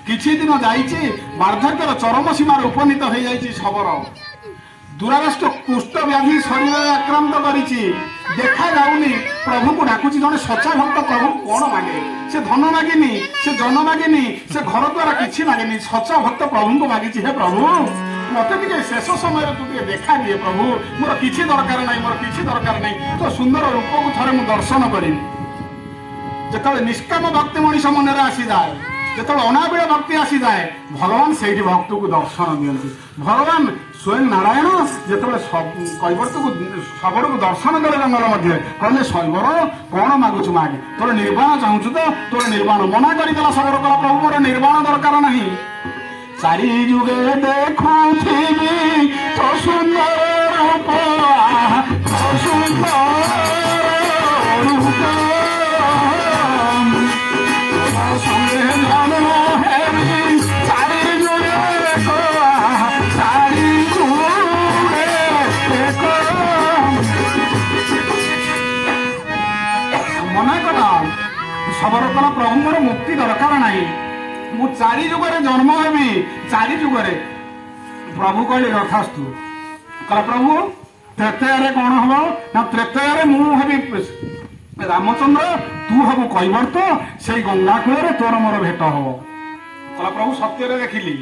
କିଛି ଦିନ ଯାଇଛି ବାର୍ଦ୍ଧକ୍ୟର ଚରମ ସୀମାରେ ଉପନୀତ ହୋଇଯାଇଛି ଶବର। ଦୂରାରାଷ୍ଟ୍ର କୁଷ୍ଠ ବ୍ୟାଧି ଶରୀରରେ ଆକ୍ରାନ୍ତ କରିଛି, ଦେଖାଯାଉନି। ପ୍ରଭୁଙ୍କୁ ଡାକୁଛି। ଜଣେ ସଚା ଭକ୍ତ ପ୍ରଭୁଙ୍କୁ କଣ ମାଗେ? ସେ ଧନ ମାଗିନି, ସେ ଜନ ମାଗିନି, ସେ ଘର ଦ୍ୱାରା କିଛି ମାଗିନି। ସଚା ଭକ୍ତ ପ୍ରଭୁଙ୍କୁ ମାଗିଛି, ହେ ପ୍ରଭୁ ମତେ ଟିକେ ଶେଷ ସମୟରେ ତୁ ଟିକେ ଦେଖା ଦିଏ ପ୍ରଭୁ। ମୋର କିଛି ଦରକାର ନାହିଁ, ମୋର କିଛି ଦରକାର ନାହିଁ, ତୋ ସୁନ୍ଦର ରୂପକୁ ଥରେ ମୁଁ ଦର୍ଶନ କରିବି। ଯେତେବେଳେ ନିଷ୍କାମ ଭକ୍ତି ମଣିଷ ମନରେ ଆସିଯାଏ, ଯେତେବେଳେ ଅନାବିଳ ଭକ୍ତି ଆସିଯାଏ, ଭଗବାନ ସେଇଠି ଭକ୍ତକୁ ଦର୍ଶନ ଦିଅନ୍ତି। ଭଗବାନ ସ୍ୱୟଂ ନାରାୟଣ ଯେତେବେଳେ କୈବର୍ତ୍ତକୁ ଶବରକୁ ଦର୍ଶନ ଦେଲେ ଜଙ୍ଗଲ ମଧ୍ୟରେ, କହିଲେ ଶୈବର କଣ ମାଗୁଛୁ ମାଗେ, ତୋର ନିର୍ବାଣ ଚାହୁଁଛୁ ତ, ତୋର ନିର୍ବାଣ। ମନା କରିଦେଲା ଶବର, କହିଲା ପ୍ରଭୁ ମୋର ନିର୍ବାଣ ଦରକାର ନାହିଁ। ଚାରି ଯୁଗେ ଦେଖୁଥିବି ତୋ ସୁନ୍ଦର ରୂପ, ତୋ ସୁନ୍ଦର ରୂପ, ସଙ୍ଗେ ଜାନୁ ହେବି ଚାରି ଯୁଗେ ଚାରି ଯୁଗେ ମନା କଲା। ଶବର କଲା ପ୍ରଭୁ ମୋର ମୁକ୍ତି ଦରକାର ନାହିଁ, ମୁଁ ଚାରି ଯୁଗରେ ଜନ୍ମ ହେବି, ଚାରି ଯୁଗରେ। ପ୍ରଭୁ କହିଲେ ଯଥାସ୍ତୁ। କହିଲା ପ୍ରଭୁ ତ୍ରେତୟାରେ କଣ ହବ ନା, ତ୍ରେତୟାରେ ମୁଁ ହେବି ରାମଚନ୍ଦ୍ର, ତୁ ହବୁ କୈବର୍ତ୍ତ, ସେଇ ଗଙ୍ଗା କୂଳରେ ତୋର ମୋର ଭେଟ ହବ। କହିଲା ପ୍ରଭୁ ସତ୍ୟରେ ଦେଖିଲି,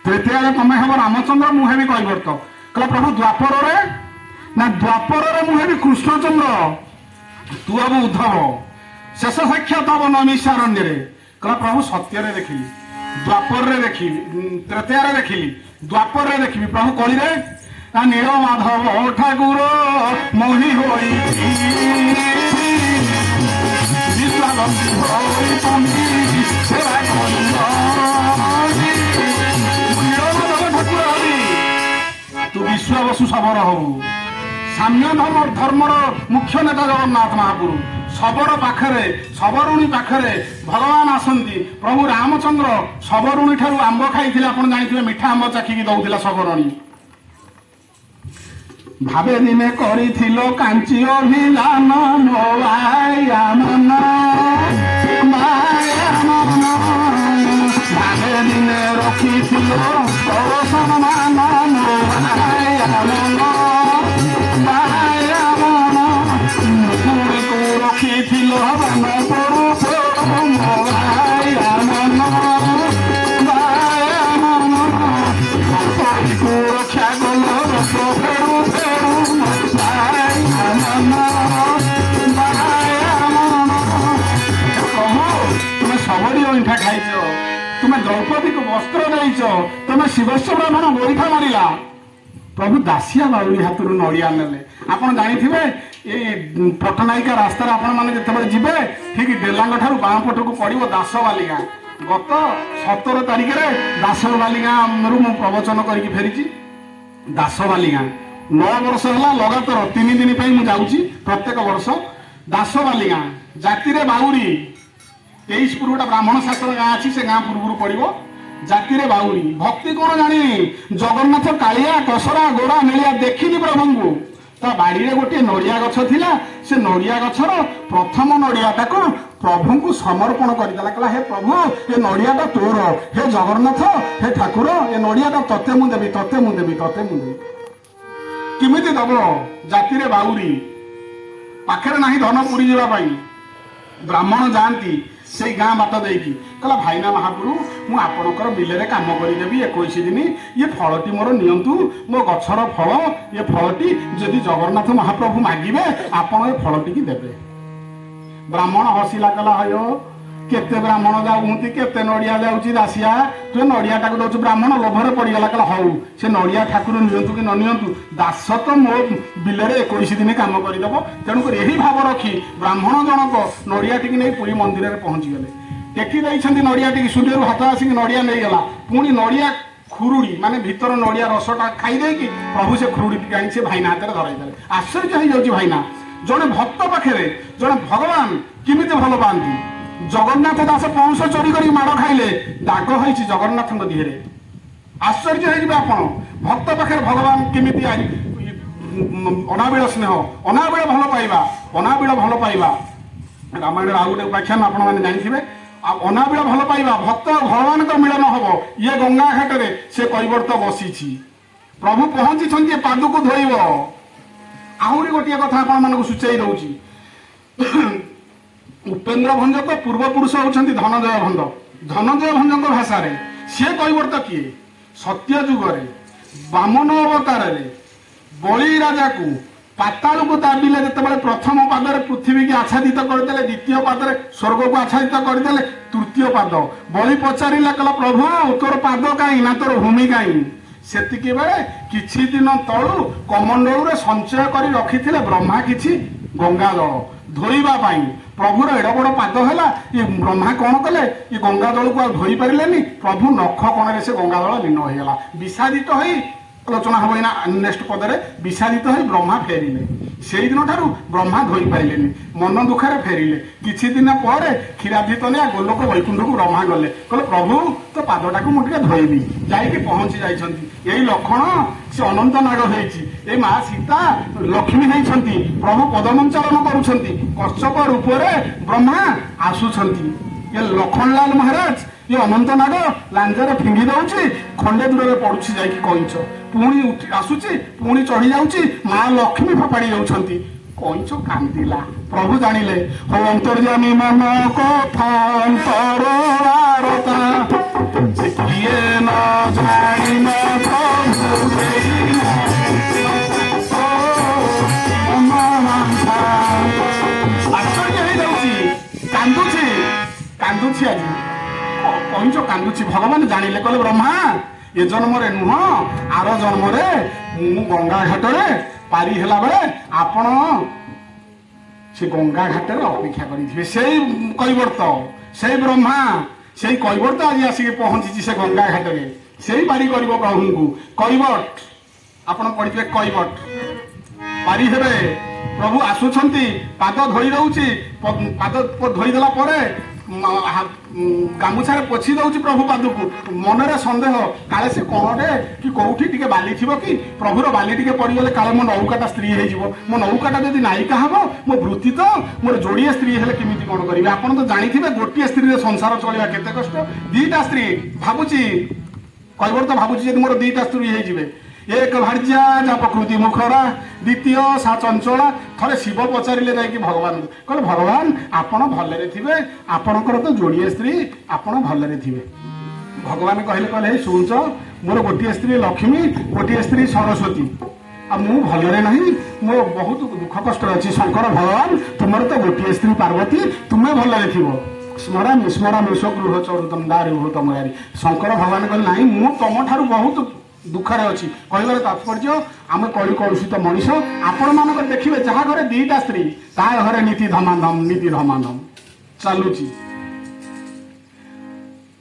ତ୍ରେତୟାରେ ତମେ ହବ ରାମଚନ୍ଦ୍ର, ମୁଁ ହେବି କୈବର୍ତ୍ତ। କହିଲା ପ୍ରଭୁ ଦ୍ୱାପରରେ ନା, ଦ୍ୱାପରରେ ମୁଁ ହେବି କୃଷ୍ଣଚନ୍ଦ୍ର, ତୁ ହବୁ ଉଦ୍ଧବ, ଶେଷ ସାକ୍ଷାତ ହବ ନୈମିଷାରଣ୍ୟରେ। କହିଲା ପ୍ରଭୁ ସତ୍ୟରେ ଦେଖିଲି, ଦ୍ୱାପରରେ ଦେଖିଲି, ତ୍ରେତୟାରେ ଦେଖିଲି, ଦ୍ୱାପରରେ ଦେଖିବି। ପ୍ରଭୁ କଳିରେ ନା, ନୀଳ ମାଧବ ଠାକୁର ମୋହି ହୋଇ ତୁ ବିଶ୍ୱବସୁ ଶବର ହବୁ। ସାମ୍ୟ ଧର୍ମର ମୁଖ୍ୟ ନେତା ଜଗନ୍ନାଥ ମହାପ୍ରଭୁ ଶବର ପାଖରେ, ଶବରୁଣୀ ପାଖରେ ଭଗବାନ ଆସନ୍ତି। ପ୍ରଭୁ ରାମଚନ୍ଦ୍ର ଶବରୁଣୀ ଠାରୁ ଆମ୍ବ ଖାଇଥିଲେ, ଆପଣ ଜାଣିଥିବେ, ମିଠା ଆମ୍ବ ଚାଖିକି ଦଉଥିଲା ଶବରୁଣୀ। ଭାବେ ଦିନେ କରିଥିଲ କାଞ୍ଚି ଅଭିଯାନ ମୋ ଭାଇଆ ମନ, ଭାବେ ଦିନେ ରଖିଥିଲ ସମ୍ମାନ ମୋ ଭାଇଆ ମନ, ଭାଇଆ ମନ ମୁକୁଳିକୁ ରଖିଥିଲ ବନ ପରୁଷ ମୋ ଭାଇଆ ମନ, ଭାଇଆ ମନ ମୁକୁଳିକୁ ରକ୍ଷା କଲ ଫେରୁ ତୁମେ ଶବରୀ ଅଇଁଠା ଖାଇଛ, ତୁମେ ଦ୍ରୌପଦୀକୁ ବସ୍ତ୍ର ଦେଇଛ, ତୁମେ ଶିବସ୍ୟ ବ୍ରାହ୍ମଣ ଗୋଇଠା ମାରିଲା। ପ୍ରଭୁ ଦାସିଆ ବାଉରୀ ହାତରୁ ନଡ଼ିଆ ନେଲେ। ଆପଣ ଜାଣିଥିବେ ଏଇ ପଟ୍ଟନାୟିକା ରାସ୍ତାରେ ଆପଣମାନେ ଯେତେବେଳେ ଯିବେ, ଠିକ ଡେଲାଙ୍ଗ ଠାରୁ ବାଁ ପଟକୁ ପଡ଼ିବ ଦାସବାଲି ଗାଁ। ଗତ 17 ତାରିଖରେ ଦାସବାଲି ଗାଁରୁ ମୁଁ ପ୍ରବଚନ କରିକି ଫେରିଛି। ଦାସବାଲି ଗାଁ 9 ବର୍ଷ ହେଲା ଲଗାତାର 3 ଦିନ ପାଇଁ ମୁଁ ଯାଉଛି ପ୍ରତ୍ୟେକ ବର୍ଷ। ଦାସବାଲି ଗାଁ ଜାତିରେ ବାଉରୀ, 23ପୁର ଗୋଟେ ବ୍ରାହ୍ମଣ ଶାସ୍ତ୍ର ଗାଁ ଅଛି, ସେ ଗାଁ ପୂର୍ବରୁ ପଡ଼ିବ। ଜାତିରେ ବାଉରୀ, ଭକ୍ତି କଣ ଜାଣିନି। ଜଗନ୍ନାଥ କାଳିଆ କସରା ଗୋରା ନେଳିଆ ଦେଖିନି ପ୍ରଭୁଙ୍କୁ। ତା ବାଡ଼ିରେ ଗୋଟିଏ ନଡ଼ିଆ ଗଛ ଥିଲା, ସେ ନଡ଼ିଆ ଗଛର ପ୍ରଥମ ନଡ଼ିଆଟାକୁ ପ୍ରଭୁଙ୍କୁ ସମର୍ପଣ କରିଦେଲା। କହିଲା ହେ ପ୍ରଭୁ ଏ ନଡ଼ିଆଟା ତୋର, ହେ ଜଗନ୍ନାଥ, ହେ ଠାକୁର, ଏ ନଡ଼ିଆଟା ତତେ ମୁଁ ଦେବି, ତତେ ମୁଁ ଦେବି, ତତେ ମୁଁ ଦେବି। କେମିତି ଦବ? ଜାତିରେ ବାଉରୀ, ପାଖରେ ନାହିଁ ଧନ ପୁରୀ ଯିବା ପାଇଁ। ବ୍ରାହ୍ମଣ ଯାଆନ୍ତି ସେଇ ଗାଁ ବାଟ ଦେଇକି। କହିଲା ଭାଇନା ମହାପ୍ରଭୁ ମୁଁ ଆପଣଙ୍କର ବିଲରେ କାମ କରିଦେବି 21 ଦିନ, ଇଏ ଫଳଟି ମୋର ନିଅନ୍ତୁ, ମୋ ଗଛର ଫଳ, ଏ ଫଳଟି ଯଦି ଜଗନ୍ନାଥ ମହାପ୍ରଭୁ ମାଗିବେ ଆପଣ ଏ ଫଳଟିକି ଦେବେ। ବ୍ରାହ୍ମଣ ହସିଲା, କହିଲା ହୟ କେତେ ବ୍ରାହ୍ମଣ ଯାଉଛନ୍ତି, କେତେ ନଡ଼ିଆ ଯାଉଛି, ଦାସିଆ ତୁ ନଡ଼ିଆଟାକୁ ଦଉଛୁ। ବ୍ରାହ୍ମଣ ଲୋଭରେ ପଡ଼ିଗଲା, କହିଲା ହଉ ସେ ନଡ଼ିଆ ଠାକୁର ନିଅନ୍ତୁ କି ନ ନିଅନ୍ତୁ, ଦାସ ତ ମୋ ବିଲରେ 21 ଦିନ କାମ କରିଦେବ। ତେଣୁକରି ଏହି ଭାବ ରଖି ବ୍ରାହ୍ମଣ ଜଣକ ନଡ଼ିଆଟିକି ନେଇ ପୁରୀ ମନ୍ଦିରରେ ପହଞ୍ଚିଗଲେ। ଟେକି ଦେଇଛନ୍ତି ନଡ଼ିଆଟିକି, ସୂର୍ଯ୍ୟରୁ ହାତ ଆସିକି ନଡ଼ିଆ ନେଇଗଲା। ପୁଣି ନଡ଼ିଆ ଖୁରୁଡ଼ି ମାନେ ଭିତର ନଡ଼ିଆ ରସଟା ଖାଇଦେଇକି ପ୍ରଭୁ ସେ ଖୁରୁଡ଼ିଟିକି ଆଣି ସେ ଭାଇନା ହାତରେ ଧରାଇଦେଲେ। ଆଶ୍ଚର୍ଯ୍ୟ ହେଇଯାଉଛି ଭାଇନା, ଜଣେ ଭକ୍ତ ପାଖରେ ଜଣେ ଭଗବାନ କେମିତି ଭଲ ପାଆନ୍ତି। ଜଗନ୍ନାଥ ଦାସ ପୌଂସ ଚୋରି କରି ମାଡ଼ ଖାଇଲେ, ଦାଗ ହେଇଛି ଜଗନ୍ନାଥଙ୍କ ଦେହରେ। ଆଶ୍ଚର୍ଯ୍ୟ ହେଇଯିବେ ଆପଣ, ଭକ୍ତ ପାଖରେ ଭଗବାନ କେମିତି ଅନାବିଳ ସ୍ନେହ, ଅନାବିଳ ଭଲ ପାଇବା, ଅନାବିଳ ଭଲ ପାଇବା। ରାମାୟଣର ଆଉ ଗୋଟେ ଉପାଖ୍ୟାନ ଆପଣମାନେ ଜାଣିଥିବେ। ଅନାବିଳ ଭଲ ପାଇବା ଭକ୍ତ ଭଗବାନଙ୍କ ମିଳନ ହବ। ଇଏ ଗଙ୍ଗା ଘାଟରେ ସେ କୈବର୍ତ୍ତ ବସିଛି, ପ୍ରଭୁ ପହଞ୍ଚିଛନ୍ତି ଏ ପାଦକୁ ଧୋଇବ। ଆହୁରି ଗୋଟିଏ କଥା ଆପଣ ମାନଙ୍କୁ ସୂଚାଇ ଦଉଛି, ଉପେନ୍ଦ୍ର ଭଞ୍ଜଙ୍କ ପୂର୍ବପୁରୁଷ ହଉଛନ୍ତି ଧନଞ୍ଜୟ ଭଞ୍ଜ। ଧନଞ୍ଜୟ ଭଞ୍ଜଙ୍କ ଭାଷାରେ ସିଏ କୈବର୍ତ୍ତ କିଏ? ସତ୍ୟ ଯୁଗରେ ବାମନ ଅବତାରରେ ବଳି ରାଜାକୁ ପାତାଳକୁ ଦାବିଲେ ଯେତେବେଳେ ପ୍ରଥମ ପାଦରେ ପୃଥିବୀକି ଆଚ୍ଛାଦିତ କରିଦେଲେ, ଦ୍ୱିତୀୟ ପାଦରେ ସ୍ୱର୍ଗକୁ ଆଚ୍ଛାଦିତ କରିଦେଲେ, ତୃତୀୟ ପାଦ ବଳି ପଚାରିଲା, କହିଲା ପ୍ରଭୁ ତୋର ପାଦ କାହିଁ ନା ତୋର ଭୂମି କାହିଁ? ସେତିକି ବେଳେ କିଛି ଦିନ ତଳୁ କମଣ୍ଡଳୁରେ ସଞ୍ଚୟ କରି ରଖିଥିଲେ ବ୍ରହ୍ମା କିଛି ଗଙ୍ଗା ଜଳ ଧୋଇବା ପାଇଁ। ପ୍ରଭୁର ଏଡ ବଡ ପାଦ ହେଲା, ଏ ବ୍ରହ୍ମା କଣ କଲେ, ଏ ଗଙ୍ଗା ଜଳକୁ ଆଉ ଧୋଇ ପାରିଲେନି। ପ୍ରଭୁ ନଖ କଣରେ ସେ ଗଙ୍ଗା ଜଳ ଲୀନ ହେଇଗଲା। ବିଷାଦିତ ହୋଇ ଆଲୋଚନା ହବ ଏଇନା ନେକ୍ସଟ ପଦରେ, ବିଷାଦିତ ହୋଇ ବ୍ରହ୍ମା ଫେରିଲେ। ସେଇଦିନ ଠାରୁ ବ୍ରହ୍ମା ଧୋଇ ପାରିଲେନି, ମନ ଦୁଃଖରେ ଫେରିଲେ। କିଛି ଦିନ ପରେ କ୍ଷୀରାଧିତ ନିଆ ଗୋଲୋକ ବୈକୁଣ୍ଠକୁ ବ୍ରହ୍ମା ଗଲେ, କହିଲେ ପ୍ରଭୁ ତୋ ପାଦଟାକୁ ମୁଁ ଟିକେ ଧୋଇବି। ଯାଇକି ପହଞ୍ଚି ଯାଇଛନ୍ତି। ଏଇ ଲକ୍ଷଣ ସେ ଅନନ୍ତ ନାଗ ହେଇଛି। ଏଇ ମା ସୀତା ଲକ୍ଷ୍ମୀ ହେଇଛନ୍ତି। ପ୍ରଭୁ ପଦମଞ୍ଚଳନ କରୁଛନ୍ତି। କଶ୍ୟପ ରୂପରେ ବ୍ରହ୍ମା ଆସୁଛନ୍ତି। ଏ ଲକ୍ଷ୍ମଣଲାଲ ମହାରାଜ ଇଏ ଅନନ୍ତ ନାଗ ଲାଞ୍ଜରେ ଫିଙ୍ଗି ଦଉଛି, ଖଣ୍ଡେ ଦୂରରେ ପଡୁଛି ଯାଇକି କଇଁଛ, ପୁଣି ଆସୁଛି, ପୁଣି ଚଢି ଯାଉଛି, ମା ଲକ୍ଷ୍ମୀ ଫୋପାଡ଼ି ଯାଉଛନ୍ତି। କଇଁଛ କାନ୍ଦିଲା। ପ୍ରଭୁ ଜାଣିଲେ ହଉ ଅନ୍ତର୍ଯାମୀ ମନ କଥା ଅନ୍ତରବାରତା, କିଏ ନ ଜାଣିନ ପ୍ରଭୁ ଆଶ୍ଚର୍ଯ୍ୟ ହେଇଯାଉଛି, କାନ୍ଦୁଛି କାନ୍ଦୁଛି ଆଜି କଇଁଛ କାନ୍ଦୁଛି। ଭଗବାନ ଜାଣିଲେ, କହିଲେ ବ୍ରହ୍ମା ଏ ଜନ୍ମରେ ନୁହଁ, ଆର ଜନ୍ମରେ ମୁଁ ଗଙ୍ଗା ଘାଟରେ ପାରି ହେଲା ବେଳେ ଆପଣ ସେ ଗଙ୍ଗା ଘାଟରେ ଅପେକ୍ଷା କରିଥିବେ। ସେଇ କୈବର୍ତ୍ତ, ସେଇ ବ୍ରହ୍ମା, ସେଇ କୈବର୍ତ୍ତ ଆଜି ଆସିକି ପହଞ୍ଚିଛି ସେ ଗଙ୍ଗା ଘାଟରେ। ସେଇ ପାରି କରିବ ପ୍ରଭୁଙ୍କୁ। କୈବର୍ତ୍ତ ଆପଣ ପଢିଥିବେ, କୈବର୍ତ୍ତ ପାରି ହେବେ। ପ୍ରଭୁ ଆସୁଛନ୍ତି, ପାଦ ଧୋଇ ଦଉଛି, ପାଦ ଧୋଇଦେଲା ପରେ ଗାମୁଛାରେ ପୋଛି ଦଉଛି ପ୍ରଭୁ ପାଦକୁ। ମନରେ ସନ୍ଦେହ, କାଳେ ସେ କଣଟେ କି କୋଉଠି ଟିକେ ବାଲି ଥିବ କି, ପ୍ରଭୁର ବାଲି ଟିକେ ପଡିଗଲେ କାଳେ ମୋ ନୌକାଟା ସ୍ତ୍ରୀ ହେଇଯିବ। ମୋ ନୌକାଟା ଯଦି ନାୟିକା ହବ, ମୋ ବୃତ୍ତି ତ ମୋର ଯୋଡିଏ ସ୍ତ୍ରୀ ହେଲେ କେମିତି କଣ କରିବେ? ଆପଣ ତ ଜାଣିଥିବେ ଗୋଟିଏ ସ୍ତ୍ରୀରେ ସଂସାର ଚଳିବା କେତେ କଷ୍ଟ। ଦିଟା ସ୍ତ୍ରୀ ଭାବୁଛି, କୈବର୍ତ୍ତ ଭାବୁଛି ଯଦି ମୋର ଦିଟା ସ୍ତ୍ରୀ ହେଇଯିବେ, ଏକ ଭାର୍ଯ୍ୟା ଯା ପ୍ରକୃତି ମୁଖରା, ଦ୍ୱିତୀୟ ସା ଚଞ୍ଚଳା। ଥରେ ଶିବ ପଚାରିଲେ ଯାଇକି ଭଗବାନଙ୍କୁ, କହିଲେ ଭଗବାନ ଆପଣ ଭଲରେ ଥିବେ, ଆପଣଙ୍କର ତ ଯୋଡ଼ିଏ ସ୍ତ୍ରୀ, ଆପଣ ଭଲରେ ଥିବେ। ଭଗବାନ କହିଲେ, କହିଲେ ହେଇ ଶୁଣୁଛ, ମୋର ଗୋଟିଏ ସ୍ତ୍ରୀ ଲକ୍ଷ୍ମୀ, ଗୋଟିଏ ସ୍ତ୍ରୀ ସରସ୍ୱତୀ, ଆଉ ମୁଁ ଭଲରେ ନାହିଁ, ମୋର ବହୁତ ଦୁଃଖ କଷ୍ଟରେ ଅଛି। ଶଙ୍କର ଭଗବାନ ତୁମର ତ ଗୋଟିଏ ସ୍ତ୍ରୀ ପାର୍ବତୀ, ତୁମେ ଭଲରେ ଥିବ। ସ୍ମରାମି ସ୍ମରାମି ସ୍ୱଗୃହ ଚରୁତମ ଦାରି ତମ ଦାରି। ଶଙ୍କର ଭଗବାନ କହିଲେ ନାହିଁ, ମୁଁ ତମଠାରୁ ବହୁତ ଦୁଃଖରେ ଅଛି। କହିବାର ତାତ୍ପର୍ଯ୍ୟ, ଆମେ କଳି କଳୁଷିତ ମଣିଷ। ଆପଣ ମାନଙ୍କର ଦେଖିବେ ଯାହା ଘରେ ଦିଟା ସ୍ତ୍ରୀ, ତା ଘରେ ନୀତି ଧମାଧମ, ନୀତି ଧମାଧମ ଚାଲୁଛି।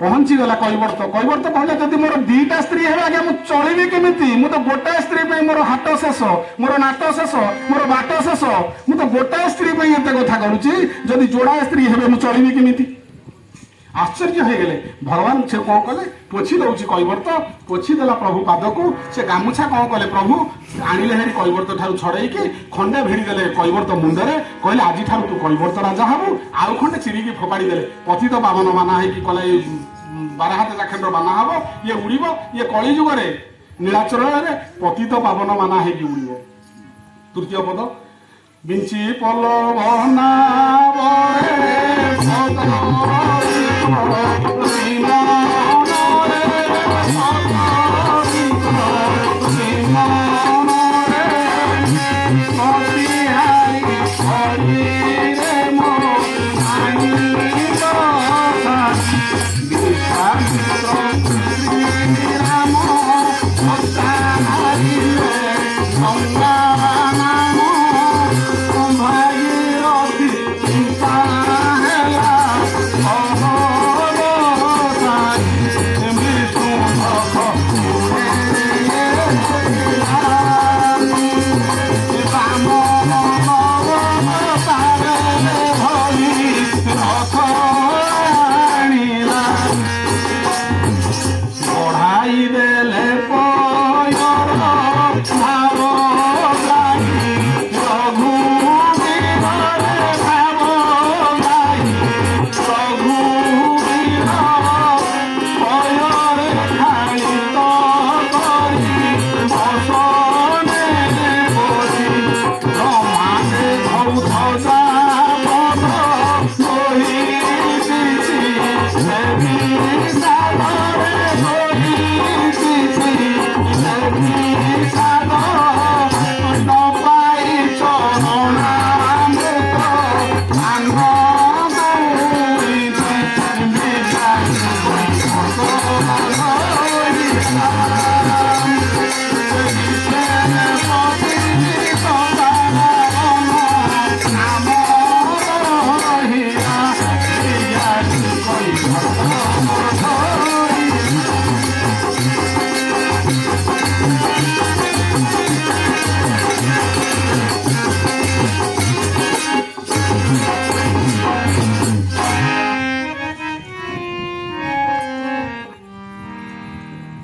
ପହଞ୍ଚିଗଲା କୈବର୍ତ୍ତ। କୈବର୍ତ୍ତ କହିଲେ, ଯଦି ମୋର ଦିଟା ସ୍ତ୍ରୀ ହେବେ ଆଜ୍ଞା ମୁଁ ଚଳିବି କେମିତି? ମୁଁ ତ ଗୋଟାଏ ସ୍ତ୍ରୀ ପାଇଁ ମୋର ହାଟ ଶେଷ, ମୋର ନାଟ ଶେଷ, ମୋର ବାଟ ଶେଷ। ମୁଁ ତ ଗୋଟାଏ ସ୍ତ୍ରୀ ପାଇଁ ଏତେ କଥା କରୁଛି, ଯଦି ଯୋଡ଼ାଏ ସ୍ତ୍ରୀ ହେବେ ମୁଁ ଚଳିବି କେମିତି? ଆଶ୍ଚର୍ଯ୍ୟ ହେଇଗଲେ। ଭଗବାନ ସେ କଣ କଲେ, ପୋଛି ଦଉଛି କୈବର୍ତ୍ତ। ପୋଛି ଦେଲା ପ୍ରଭୁ ପାଦକୁ। ସେ ଗାମୁଛା କଣ କଲେ, ପ୍ରଭୁ ଆଣିଲେ ହେରି କୈବର୍ତ୍ତ ଠାରୁ ଛଡେଇକି ଖଣ୍ଡେ ଭିଡ଼ି ଦେଲେ କୈବର୍ତ୍ତ ମୁଣ୍ଡରେ। କହିଲେ ଆଜିଠାରୁ ତୁ କୈବର୍ତ୍ତ ରାଜା ହବୁ। ଆଉ ଖଣ୍ଡେ ଚିରିକି ଫୋପାଡ଼ି ଦେଲେ। ପତିତ ପାବନ ମାନା ହେଇକି କଲେ, ବାରହାତ ଚାଖଣ୍ଡ ମାନା ହବ, ଇଏ ଉଡ଼ିବ। ଇଏ କଳି ଯୁଗରେ ନୀଳାଚଳରେ ପତିତ ପାବନ ମାନା ହେଇକି ଉଡ଼ିବ। ତୃତୀୟ ପଦ, ବିଞ୍ଚି ପଲବନା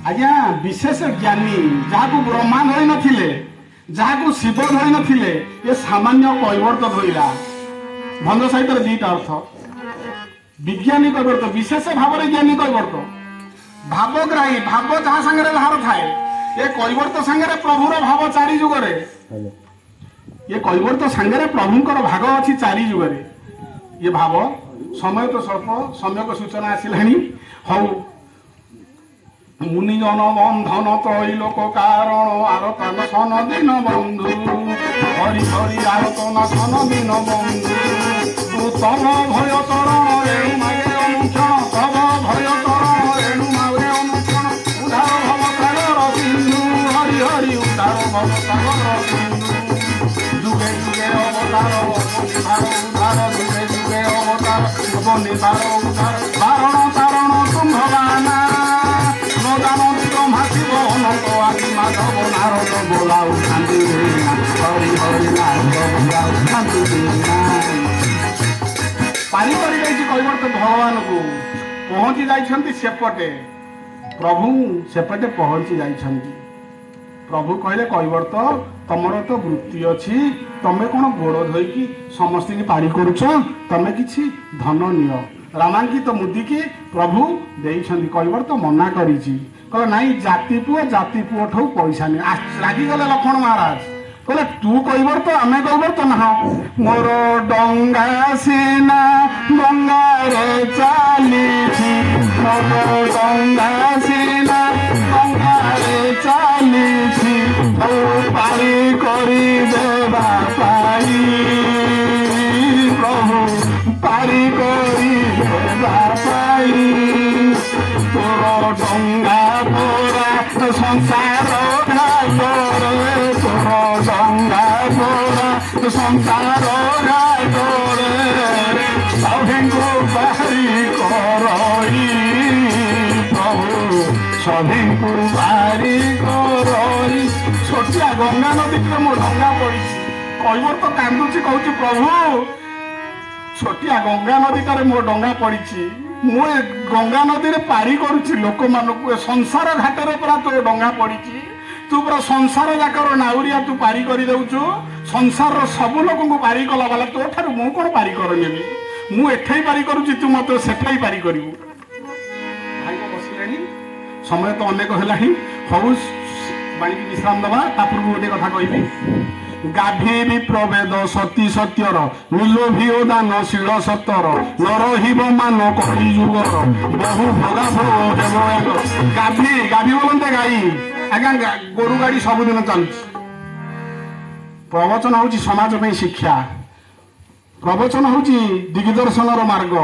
ଆଜ୍ଞା ବିଶେଷ ଜ୍ଞାନୀ ଯାହାକୁ ବ୍ରହ୍ମା ଧରି ନଥିଲେ, ଯାହାକୁ ଶିବ ଧରି ନଥିଲେ, ଏ ସାମାନ୍ୟ କୈବର୍ତ୍ତ ଧରିଲା। ଭଞ୍ଜ ସାହିତ୍ୟରେ ଦିଟା ଅର୍ଥ, ବିଜ୍ଞାନୀ କୈବର୍ତ୍ତ, ବିଶେଷ ଭାବରେ ଜ୍ଞାନୀ କୈବର୍ତ୍ତ। ଭାବଗ୍ରାହୀ, ଭାବ ଯାହା ସାଙ୍ଗରେ ଯାହାର ଥାଏ, ଏ କୈବର୍ତ୍ତ ସାଙ୍ଗରେ ପ୍ରଭୁର ଭାବ ଚାରି ଯୁଗରେ, ଏ କୈବର୍ତ୍ତ ସାଙ୍ଗରେ ପ୍ରଭୁଙ୍କର ଭାଗ ଅଛି ଚାରି ଯୁଗରେ। ଏ ଭାବ ସମୟ ତ ସ୍ୱଳ୍ପ, ସମ୍ୟକ ସୂଚନା ଆସିଲାଣି। ହଉ, ମୁନିଜନ ବନ୍ଧନ ତ୍ରୈଲୋକ କାରଣ ଆରତନ ସନ ଦିନ ବନ୍ଧୁ, ହରି ହରି ଆରତନ ସନ ଦିନ ବନ୍ଧୁ, ତବ ଭୟ ଚରଣ ରେଣୁ ମାଗେ ଅନୁକ୍ଷଣ, ତବ ଭୟ ଚରଣ ରେଣୁ ମାଗେ ଅନୁକ୍ଷଣ, ଉଦ୍ଧାର ଭବ ସାଗର ସିନ୍ଧୁ, ହରି ହରି ଉଦ୍ଧାର ଭବ ସାଗର ସିନ୍ଧୁ, ଯୁଗେ ଯୁଗେ ଅବତାର ନିଭାର ଉଦ୍ଧାର, ଯୁଗେ ଯୁଗେ ଅବତାର ନିଭାର ଉଦ୍ଧାର, ବାରଣ ତାରଣ ତୁମ୍ଭବାନା ଭାସିବ ଅନନ୍ତ ଆଦି ମାଧବ ନାରଦ ବୋଲାଉ ଶାନ୍ତି, ହରି ହରି ନାରଦ ବୋଲାଉ ଶାନ୍ତି। ପାରି କରି ଯାଇଛି କୈବର୍ତ୍ତ ଭଗବାନକୁ, ପହଞ୍ଚି ଯାଇଛନ୍ତି ସେପଟେ, ପ୍ରଭୁ ସେପଟେ ପହଞ୍ଚି ଯାଇଛନ୍ତି। ପ୍ରଭୁ କହିଲେ କୈବର୍ତ୍ତ ତମର ତ ବୃତ୍ତି ଅଛି, ତମେ କଣ ଗୋଡ଼ ଧୋଇକି ସମସ୍ତଙ୍କୁ ପାରି କରୁଛ, ତମେ କିଛି ଧନ ନିଅ। ରାମାଙ୍କିତ ମୁଦିକି ପ୍ରଭୁ ଦେଇଛନ୍ତି, କୈବର୍ତ୍ତ ମନା କରିଛି, କହିଲେ ନାଇଁ ଜାତି ପୁଅ ଠୁ ପଇସା ନିଅ। ରାଗିଗଲେ ଲକ୍ଷ୍ମଣ ମହାରାଜ, କହିଲେ ତୁ କୈବର୍ତ୍ତ ଆମେ କୈବର୍ତ୍ତ ନାହଁ, ମୋର ଡଙ୍ଗା ସିନା ଡଙ୍ଗାରେ ଚାଲିଛି, ମୋର ଡଙ୍ଗା ସିନା ଡଙ୍ଗାରେ ଚାଲିଛି, ପାରି କରି ଦେବା ପାଇଁ ପ୍ରଭୁ, ପାରି କରି ଦେବା ପାଇଁ ତୋର ଡଙ୍ଗା ପରା ସଂସାର ଘାଟରେ, ତୋର ଡଙ୍ଗା ପରା ସଂସାର ଘାଟରେ, ସଭିଙ୍କୁ ପାରି କରଇ ପ୍ରଭୁ, ସଭିଙ୍କୁ ପାରି କରଇ। ଛୋଟିଆ ଗଙ୍ଗା ନଦୀରେ ମୋ ଡଙ୍ଗା ପଡ଼ିଛି, କୈବର୍ତ୍ତ କାନ୍ଦୁଛି, କହୁଛି ପ୍ରଭୁ ଛୋଟିଆ ଗଙ୍ଗା ନଦୀଟାରେ ମୋ ଡଙ୍ଗା ପଡ଼ିଛି, ମୁଁ ଏ ଗଙ୍ଗା ନଦୀରେ ପାରି କରୁଛି ଲୋକମାନଙ୍କୁ, ଏ ସଂସାର ଘାଟରେ ପୁରା ତୋ ଡଙ୍ଗା ପଡ଼ିଛି, ତୁ ପୁରା ସଂସାର ଯାକର ନାଉରିଆ ତୁ ପାରି କରିଦେଉଛୁ, ସଂସାରର ସବୁ ଲୋକଙ୍କୁ ପାରି କଲା ବାଲା ତୋ ଠାରୁ ମୁଁ କଣ ପାରି କରିନେବି, ମୁଁ ଏଠେଇ ପାରି କରୁଛି, ତୁ ମତେ ସେଠେଇ ପାରି କରିବୁ। ଭାଇଙ୍କ ବସିଲେଣି, ସମୟ ତ ଅନେକ ହେଲାଣି, ହଉ ବାଣିକି ବିଶ୍ରାମ ଦେବା। ତା ପୂର୍ବରୁ ଗୋଟେ କଥା କହିବି, ଗାଭୀ ବିପ୍ରଭେଦ ସତୀ ସତ୍ୟର, ନିଲୋଭୀ ଓ ଦାନ ଶିଳ ସତର, ନରହିବ ମାନ କଳି ଯୁଗର, ବହୁ ଭୋଗା ଭୋଗ ହେବ। ଗାଭୀ, ଗାଭୀ ବୋଲନ୍ତେ ଗାଈ, ଆଜ୍ଞା ଗୋରୁ ଗାଡ଼ି ସବୁଦିନ ଚାଲୁଛି। ପ୍ରବଚନ ହଉଛି ସମାଜ ପାଇଁ ଶିକ୍ଷା, ପ୍ରବଚନ ହଉଛି ଦିଗ୍ଦର୍ଶନର ମାର୍ଗ,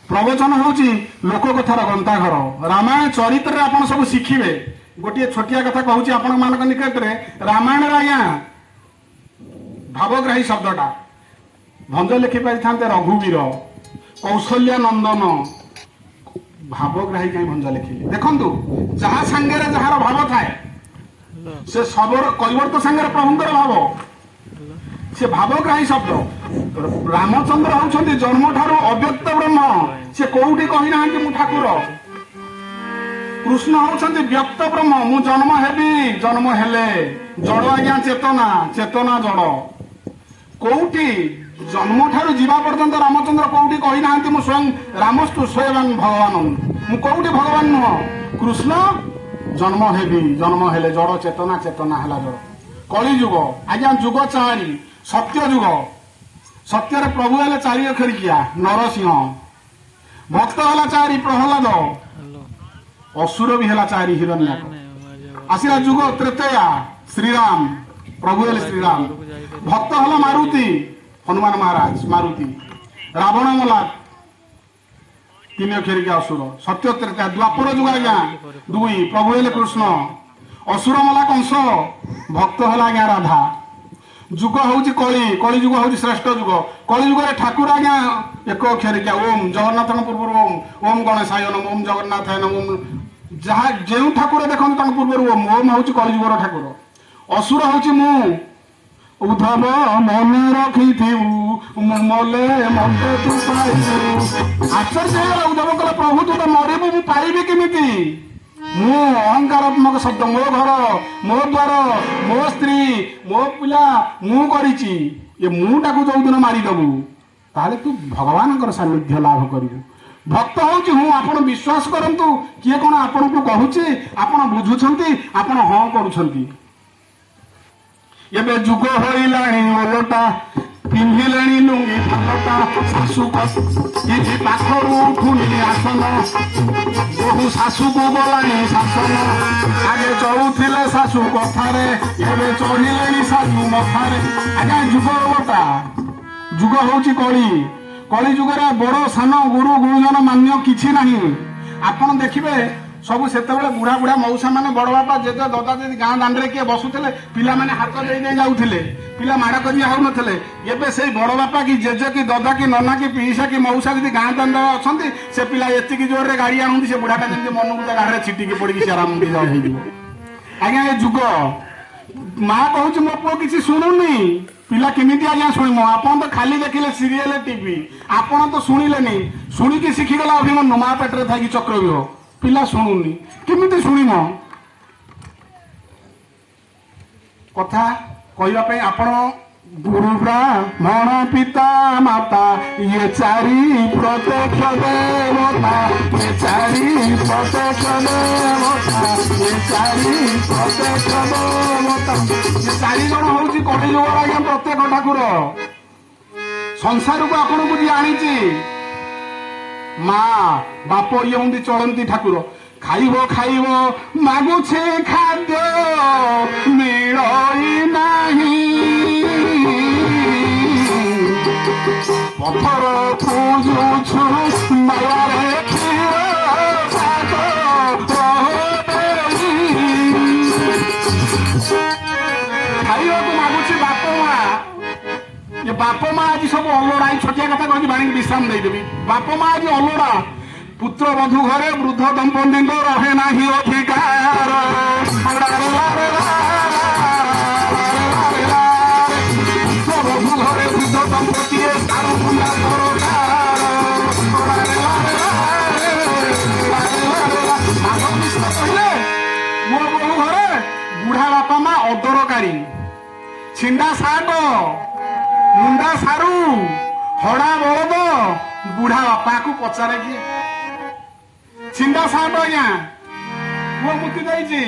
ପ୍ରବଚନ ହଉଛି ଲୋକ କଥାର ଗନ୍ତାଘର। ରାମାୟଣ ଚରିତ୍ରରେ ଆପଣ ସବୁ ଶିଖିବେ। ଗୋଟିଏ ଛୋଟିଆ କଥା କହୁଛି ଆପଣମାନଙ୍କ ନିକଟରେ, ରାମାୟଣରେ ଆଜ୍ଞା ଭାବଗ୍ରାହୀ ଶବ୍ଦଟା ଭଞ୍ଜ ଲେଖି ପାରିଥାନ୍ତେ ରଘୁବୀର, କୌଶଲ୍ୟା ନନ୍ଦନ, ଭାବଗ୍ରାହୀ କାହିଁ ଭଞ୍ଜ ଲେଖିଲେ? ଦେଖନ୍ତୁ, ଯାହା ସାଙ୍ଗରେ ଯାହାର ଭାବ ଥାଏ, ସେ ସବର କୈବର୍ତ୍ତ ସାଙ୍ଗରେ ପ୍ରଭୁଙ୍କର ଭାବ, ସେ ଭାବଗ୍ରାହୀ ଶବ୍ଦ। ରାମଚନ୍ଦ୍ର ହଉଛନ୍ତି ଜନ୍ମ ଠାରୁ ଅବ୍ୟକ୍ତ ବ୍ରହ୍ମ, ସେ କୋଉଠି କହିନାହାନ୍ତି ମୁଁ ଠାକୁର। କୃଷ୍ଣ ହଉଛନ୍ତି ବ୍ୟକ୍ତ ବ୍ରହ୍ମ, ମୁଁ ଜନ୍ମ ହେବି, ଜନ୍ମ ହେଲେ। ଜଡ଼ ଆଜ୍ଞା ଚେତନା, ଚେତନା ଜଡ଼। କୋଉଠି ଜନ୍ମ ଠାରୁ ଯିବା ପର୍ଯ୍ୟନ୍ତ ରାମଚନ୍ଦ୍ର କୋଉଠି କହିନାହାନ୍ତି ମୁଁ ସ୍ୱୟଂ ରାମସ୍ତୁ ସ୍ୱୟଂ ଭଗବାନ, ମୁଁ କୋଉଠି ଭଗବାନ ନୁହଁ। କୃଷ୍ଣ ଜନ୍ମ ହେବି, ଜନ୍ମ ହେଲେ, ଜଡ଼ ଚେତନା, ଚେତନା ହେଲା ଜଡ଼। କଳିଯୁଗ ଆଜ୍ଞା ଯୁଗ ଚାରି, ସତ୍ୟ ଯୁଗ, ସତ୍ୟରେ ପ୍ରଭୁ ହେଲେ ଚାରି ଅକ୍ଷରିକିଆ ନରସିଂହ, ଭକ୍ତ ହେଲା ଚାରି ପ୍ରହ୍ଲାଦ, ଅସୁର ବି ହେଲା ଚାରି ହିରଣ୍ୟାକ। ଆସିଲା ଯୁଗ ତ୍ରେତୟା, ଶ୍ରୀରାମ, ପ୍ରଭୁ ହେଲେ ଶ୍ରୀରାମ, ଭକ୍ତ ହେଲା ମାରୁତି, ହନୁମାନ ମହାରାଜ ମାରୁତି, ରାବଣ ମଲା ତିନି ଅକ୍ଷରିକା ଅସୁର, ସତ୍ୟ ତ୍ରେତୟା। ଦ୍ୱାପର ଯୁଗ ଆଜ୍ଞା ଦୁଇ, ପ୍ରଭୁ ହେଲେ କୃଷ୍ଣ, ଅସୁର ମଲା କଂସ, ଭକ୍ତ ହେଲା ଆଜ୍ଞା ରାଧା। ଯୁଗ ହଉଛି କଳି, କଳି ଯୁଗ ହଉଛି ଶ୍ରେଷ୍ଠ ଯୁଗ। କଳି ଯୁଗରେ ଠାକୁର ଆଜ୍ଞା ଏକ ଅକ୍ଷରିକା ଓମ୍, ଜଗନ୍ନାଥଙ୍କ ପୂର୍ବରୁ ଓମ୍, ଓମ୍ ଗଣେଶାୟ ନମଃ, ଓମ୍ ଜଗନ୍ନାଥାୟ ନମଃ, ଯାହା ଯେଉଁ ଠାକୁର ଦେଖନ୍ତୁ ତାଙ୍କ ପୂର୍ବରୁ ଓମ୍, ଓମ୍ ହଉଛି କଳିଯୁଗର ଠାକୁର। ଅସୁର ହଉଛି ମୁଁ, ଉଦ୍ଧବ ମନେ ରଖିଥିବୁ, ମଲେ ମତେ ତୁ ପାଇବୁ। ଆଶ୍ଚର୍ଯ୍ୟ ହେଇଗଲା ଉଦ୍ଧବ କହିଲା, ପ୍ରଭୁ ତୁ ତ ମରିବୁ, ମୁଁ ପାଇବି କେମିତି? ମୁଁ ଶବ୍ଦ, ମୋ ଘର, ମୋ ଦ୍ୱାର, ମୋ ସ୍ତ୍ରୀ, ମୋ ପିଲା ମୁଁ କରିଛି, ଏ ମୁଁଟାକୁ ଯୋଉଦିନ ମାରିଦବୁ ତାହେଲେ ତୁ ଭଗବାନଙ୍କର ସାନ୍ନିଧ୍ୟ ଲାଭ କରିବୁ। ଭକ୍ତ ହଉଛି ମୁଁ। ଆପଣ ବିଶ୍ୱାସ କରନ୍ତୁ, କିଏ କଣ ଆପଣଙ୍କୁ କହୁଛି, ଆପଣ ବୁଝୁଛନ୍ତି, ଆପଣ ହଁ କରୁଛନ୍ତି। ଏବେ ଯୁଗ ହୋଇଲାଣି ଓଲଟା, ପିନ୍ଧିଲେଣି ଲୁଙ୍ଗି ଫାଲଟା, ଶାଶୁ କିଛି ପାଖରୁ ଉଠୁନି ଆସନ, ବହୁ ଶାଶୁକୁ ଗଲାଣି ଶାସନ। ଆଗେ ଚଳୁଥିଲେ ଶାଶୁ କଥାରେ, ଏବେ ଚଢିଲେଣି ଶାଶୁ ମଥାରେ। ଆଜ୍ଞା ଯୁଗ ଓଲଟା, ଯୁଗ ହଉଛି କଳି। କଳି ଯୁଗରେ ବଡ ସାନ ଗୁରୁ ଗୁରୁଜନ ମାନ୍ୟ କିଛି ନାହିଁ। ଆପଣ ଦେଖିବେ ସବୁ ସେତେବେଳେ ବୁଢା ବୁଢା ମଉସା ମାନେ, ବଡ ବାପା ଜେଜେ ଦଦା ଯଦି ଗାଁ ଦାଣ୍ଡରେ କିଏ ବସୁଥିଲେ, ପିଲାମାନେ ହାତ ଦେଇ ଦେଇ ଯାଉଥିଲେ, ପିଲା ମାଡ଼ କରି ହଉନଥିଲେ। ଏବେ ସେଇ ବଡ ବାପା କି ଜେଜେ କି ଦଦା କି ନନା କି ପିଇସା କି ମଉସା ଯଦି ଗାଁ ଦାଣ୍ଡରେ ଅଛନ୍ତି, ସେ ପିଲା ଏତିକି ଜୋରରେ ଗାଡି ଆଣନ୍ତି, ସେ ବୁଢାଟା ଯେମିତି ମନକୁ ତା ଗାଡିରେ ଛିଟିକି ପଡିକି ସେ ଆରାମ ହେଇଯିବ। ଆଜ୍ଞା ଏ ଯୁଗ। ମା କହୁଛି ମୋ ପୁଅ କିଛି ଶୁଣୁନି, ପିଲା କେମିତି ଆଜ୍ଞା ଶୁଣିବ? ଆପଣ ତ ଖାଲି ଦେଖିଲେ ସିରିଏଲ ଟିଭି, ଆପଣ ତ ଶୁଣିଲେନି। ଶୁଣିକି ଶିଖିଗଲା ଅଭିମନ୍ୟୁ, ମା ପେଟରେ ଥାଇକି ଚକ୍ରବ୍ୟୁହ। ପିଲା ଶୁଣୁନି, କେମିତି ଶୁଣିବ? କଥା କହିବା ପାଇଁ ଆପଣ ଗୁରୁ ବ୍ରାହ୍ମଣ ପିତା ମାତା ଇଏ ଚାରି ପ୍ରତ୍ୟକ୍ଷ ଦେବତା, ଏ ଚାରି ପ୍ରତ୍ୟକ୍ଷ ଦେବତା, ଏ ଚାରି ପ୍ରତ୍ୟକ୍ଷ ଦେବତା। ଏ ଚାରି ଜଣ ହଉଛି କଳି ଯୁଗର ଆଜ୍ଞା ପ୍ରତ୍ୟେକ ଠାକୁର। ସଂସାରକୁ ଆପଣଙ୍କୁ ଯିଏ ଆଣିଛି, ମା ବାପ ଇଏ ହୁଅନ୍ତି ଚଳନ୍ତି ଠାକୁର। ଖାଇବ ଖାଇବ ମାଗୁଛେ ଖାଦ୍ୟ ମିଳଇ ନାହିଁ, ପଥର ପୂଜୁଛୁ ମାୟାରେ କ୍ଷୀର ଶାଗ ଖାଇବାକୁ ମାଗୁଛି ବାପ ମା। ଏ ବାପ ମା ଆଜି ସବୁ ଅଲୋଡା। ଏଇ ଛୋଟିଆ କଥା କହିକି ବାଣିକି ବିଶ୍ରାମ ଦେଇଦେବି। ବାପ ମା ଆଜି ଅଲୋଡା। ପୁତ୍ର ବଧୂ ଘରେ ବୃଦ୍ଧ ଦମ୍ପତିଙ୍କ ରହେ ନାହିଁ ଅଧିକାର। ପୁତ୍ର ବଧୂ ଘରେ ବୃଦ୍ଧ ଦମ୍ପତି ସାରୁ ମୁଣ୍ଡା ସରକାର। କହିଲେ ମୋ ବୋହୂ ଘରେ ବୁଢା ବାପା ମା ଅଦରକାରୀ, ଛିଣ୍ଡା ଶାଗ, ମୁଣ୍ଡା ସାରୁ, ହଡ଼ା ବଳଦ, ବୁଢା ବାପାକୁ ପଚାରେ କିଏ? ଛିଣ୍ଡା ସାର୍ଟ ଆଜ୍ଞା, ପୁଅ ମୁତି ଦେଇଛି,